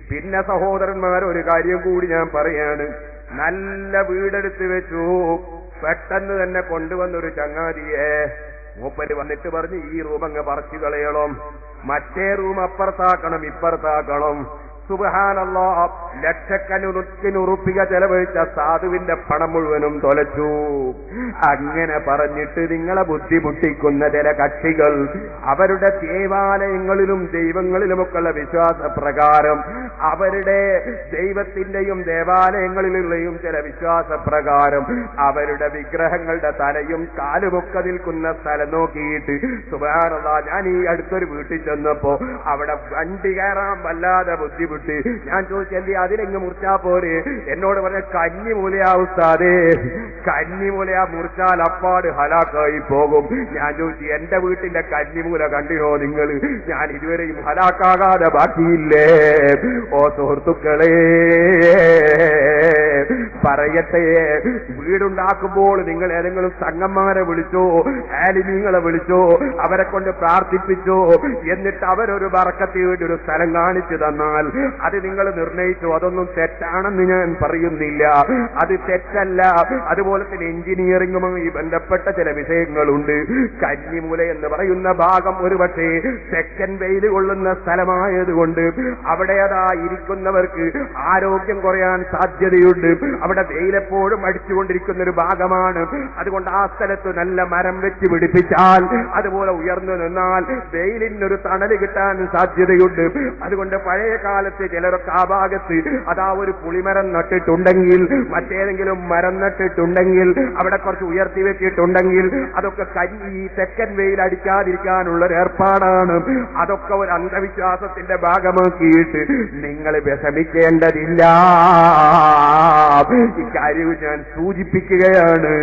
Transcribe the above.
പിന്നെ സഹോദരന്മാർ, ഒരു കാര്യം കൂടി ഞാൻ പറയാണ്. നല്ല വീടെടുത്ത് വെച്ചു. പെട്ടെന്ന് തന്നെ കൊണ്ടുവന്നൊരു ചങ്ങാതിയെ മൂപ്പര് വന്നിട്ട് പറഞ്ഞു, ഈ റൂം അങ്ങ് പറിച്ചു കളയണം, മറ്റേ റൂം അപ്പുറത്താക്കണം, ഇപ്പുറത്താക്കണം. സുബ്ഹാനല്ലാഹ്, ലക്ഷക്കണക്കിന് ചെലവഴിച്ച സാധുവിന്റെ പണം മുഴുവനും തൊലച്ചു. അങ്ങനെ പറഞ്ഞിട്ട് നിങ്ങളെ ബുദ്ധിമുട്ടിക്കുന്ന ചില കക്ഷികൾ അവരുടെ ദേവാലയങ്ങളിലും ദൈവങ്ങളിലുമൊക്കെയുള്ള വിശ്വാസപ്രകാരം, അവരുടെ ദൈവത്തിന്റെയും ദേവാലയങ്ങളിലുള്ളയും ചില വിശ്വാസപ്രകാരം അവരുടെ വിഗ്രഹങ്ങളുടെ തലയും കാലുമൊക്കെ നിൽക്കുന്ന സ്ഥലം നോക്കിയിട്ട്, സുബ്ഹാനല്ലാഹ്, ഞാൻ ഈ അടുത്തൊരു വീട്ടിൽ ചെന്നപ്പോ അവിടെ വണ്ടി കയറാൻ വല്ലാതെ ബുദ്ധിമുട്ട്. ഞാൻ ചോദിച്ചല്ലേ അതിലെങ്ങ് മുറിച്ചാ പോരെ? എന്നോട് പറഞ്ഞ കന്നിമൂലയാ ഉസ്താദേ, കന്നിമൂലയാ മുറിച്ചാൽ അപ്പാട് ഹലാക്കായി പോകും. ഞാൻ ചോദിച്ചു, എന്റെ വീട്ടിന്റെ കന്നിമൂല കണ്ടിനോ നിങ്ങൾ? ഞാൻ ഇതുവരെയും ഹലാക്കാകാതെ ബാക്കിയില്ലേ? ഓ സുഹൃത്തുക്കളെ, പറയട്ടെ, വീടുണ്ടാക്കുമ്പോൾ നിങ്ങൾ ഏതെങ്കിലും സംഘന്മാരെ വിളിച്ചോ, ആലിമീങ്ങളെ വിളിച്ചോ, അവരെ കൊണ്ട് പ്രാർത്ഥിപ്പിച്ചോ, എന്നിട്ട് അവരൊരു ബർക്കത്ത് വേണ്ടി ഒരു സ്ഥലം കാണിച്ചു തന്നാൽ അത് നിങ്ങൾ നിർണയിച്ചു. അതൊന്നും തെറ്റാണെന്ന് ഞാൻ പറയുന്നില്ല, അത് തെറ്റല്ല. അതുപോലെ തന്നെ എഞ്ചിനീയറിംഗുമായി ബന്ധപ്പെട്ട ചില വിഷയങ്ങളുണ്ട്. കന്നിമൂല എന്ന് പറയുന്ന ഭാഗം ഒരുപക്ഷെ തെക്കൻ വെയിൽ കൊള്ളുന്ന സ്ഥലമായതുകൊണ്ട് അവിടെ അതാ ഇരിക്കുന്നവർക്ക് ആരോഗ്യം കുറയാൻ സാധ്യതയുണ്ട്. അവിടെ വെയിലെപ്പോഴും അടിച്ചുകൊണ്ടിരിക്കുന്ന ഒരു ഭാഗമാണ്. അതുകൊണ്ട് ആ സ്ഥലത്ത് നല്ല മരം വെച്ച് പിടിപ്പിച്ചാൽ, അതുപോലെ ഉയർന്നു നിന്നാൽ വെയിലിനൊരു തണല് കിട്ടാൻ സാധ്യതയുണ്ട്. അതുകൊണ്ട് പഴയ കാലത്ത് ചിലരൊക്കെ ആ ഭാഗത്ത് അതാ ഒരു പുളിമരം നട്ടിട്ടുണ്ടെങ്കിൽ, മറ്റേതെങ്കിലും മരം നട്ടിട്ടുണ്ടെങ്കിൽ, അവിടെ കുറച്ച് ഉയർത്തി വെച്ചിട്ടുണ്ടെങ്കിൽ, അതൊക്കെ ഈ തെക്കൻ വെയിൽ അടിക്കാതിരിക്കാനുള്ള ഒരു ഏർപ്പാടാണ്. അതൊക്കെ ഒരു അന്ധവിശ്വാസത്തിന്റെ ഭാഗമാക്കിയിട്ട് നിങ്ങൾ വിഷമിക്കേണ്ടതില്ല. ഇക്കാര്യം ഞാൻ സൂചിപ്പിക്കുകയാണ്.